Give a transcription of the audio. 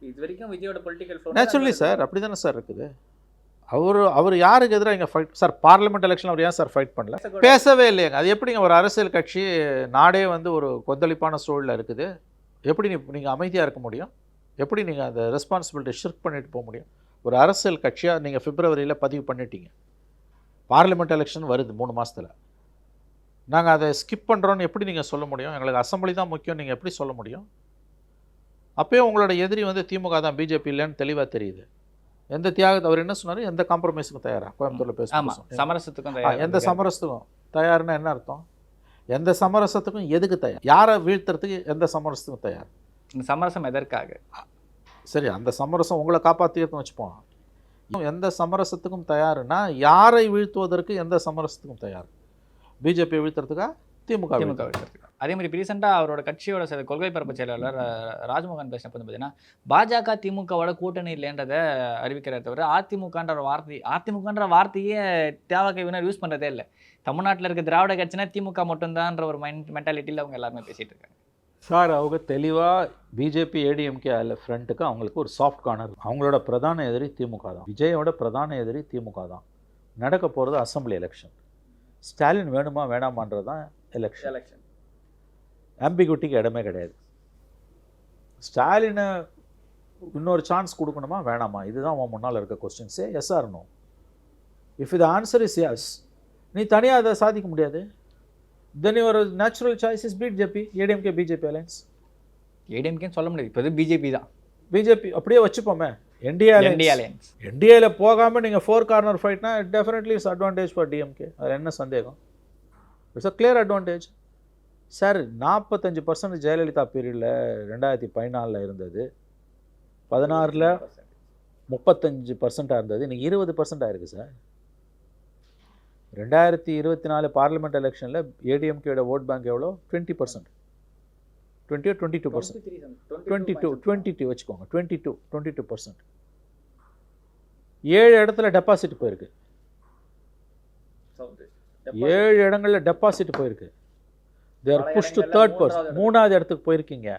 இது வரைக்கும் விஜயோட பொலிட்டிக்கல் நேச்சுரலி சார் அப்படி தானே சார் இருக்குது. அவர் யாருக்கு எதிராக இங்கே ஃபைட் சார்? பார்லிமெண்ட் எலெக்ஷன் அவர் ஏன் சார் ஃபைட் பண்ணல? பேசவே இல்லையாங்க. அது எப்படிங்க ஒரு அரசியல் கட்சி, நாடே வந்து ஒரு கொந்தளிப்பான சூழலில் இருக்குது, எப்படி நீங்கள் அமைதியாக இருக்க முடியும்? எப்படி நீங்கள் அந்த ரெஸ்பான்சிபிலிட்டி ஷிர்க் பண்ணிட்டு போக முடியும்? ஒரு அரசியல் கட்சியாக நீங்கள் பிப்ரவரியில் பதிவு பண்ணிட்டீங்க, பார்லிமெண்ட் எலெக்ஷன் வருது 3 மாதத்தில், நாங்கள் அதை ஸ்கிப் பண்ணுறோன்னு எப்படி நீங்கள் சொல்ல முடியும்? எங்களுக்கு அசம்பிளி தான் முக்கியம் நீங்கள் எப்படி சொல்ல முடியும்? அப்போயும் உங்களோட எதிரி வந்து திமுக தான், பிஜேபி இல்லைன்னு தெளிவாக தெரியுது. எந்த தியாகத்தை அவர் என்ன சொன்னார்? எந்த காம்ப்ரமைஸுக்கும் தயாரா? கோயம்புத்தூரில் பேசுகிறோம். சமரசத்துக்கும் எந்த சமரசத்துக்கும் தயார்னா என்ன அர்த்தம்? எந்த சமரசத்துக்கும் எதுக்கு தயார்? யாரை வீழ்த்துறதுக்கு எந்த சமரசத்துக்கும் தயார்? இந்த சமரசம் எதற்காக? சரி, அந்த சமரசம் உங்களை காப்பாற்றியதுன்னு வச்சுப்போம். எந்த சமரசத்துக்கும் தயாருன்னா யாரை வீழ்த்துவதற்கு எந்த சமரசத்துக்கும் தயார்? பிஜேபியை வீழ்த்துறதுக்கா? திமுக வீழ்த்துறதுக்கா? அதே மாதிரி ரீசெண்டாக அவரோட கட்சியோட கொள்கை பரப்பு செயலாளர் ராஜ்மோகன் பேசினப்போ வந்து பார்த்தீங்கன்னா, பாஜக திமுகவோட கூட்டணி இல்லைன்றதை அறிவிக்கிறத தவிர அதிமுகன்ற வார்த்தையே தேவகைவினர் யூஸ் பண்ணுறதே இல்லை. தமிழ்நாட்டில் இருக்க திராவிட கட்சினா திமுக மட்டும்தான்ற ஒரு மென்டாலிட்டியில் அவங்க எல்லாருமே பேசிகிட்டு இருக்காங்க. சார், அவங்க தெளிவாக பிஜேபி ஏடிஎம்கே ஃப்ரண்ட்டுக்கு அவங்களுக்கு ஒரு சாஃப்ட் கார்னர். அவங்களோட பிரதான எதிரி திமுக தான். விஜயோட பிரதான எதிரி திமுக தான். நடக்க போகிறது அசம்பிளி எலெக்ஷன். ஸ்டாலின் வேணுமா வேணாமான்றது தான் எலெக்ஷன். ஆம்பிகுட்டிக்கு இடமே கிடையாது. ஸ்டாலினை இன்னொரு சான்ஸ் கொடுக்கணுமா வேணாமா, இதுதான் அவன் முன்னால் இருக்க கொஸ்டின்ஸே. Yes or no. If the answer is yes, நீ தனியாக அதை சாதிக்க முடியாது. Then your natural choice is BJP, ADMK BJP alliance. ஏடிஎம்கேன்னு சொல்ல முடியாது, இப்போ பிஜேபி தான். பிஜேபி அப்படியே வச்சுப்போமே. NDA alliance. என்டிஏல போகாமல் நீங்கள் 4 கார்னர் ஃபைட்னா definitely it's advantage for DMK. அதில் என்ன சந்தேகம்? It's a clear advantage. Sir, 45% Jayalalithaa பீரியடில் 2014 இருந்தது, 16 35% இருந்தது, இன்றைக்கி 20% ஆயிருக்கு சார். 2024 பார்லிமெண்ட் எலெக்ஷனில் ஏடிஎம்கேயோட ஓட் பேங்க் எவ்வளோ? 20%, 20 22%, 22 வச்சுக்கோங்க, 22%. 7 இடத்துல டெபாசிட் போயிருக்கு. 7 இடங்களில் டெபாசிட் போயிருக்கு. They are pushed to 3rd person. 3வது இடத்துக்கு போயிருக்கீங்க.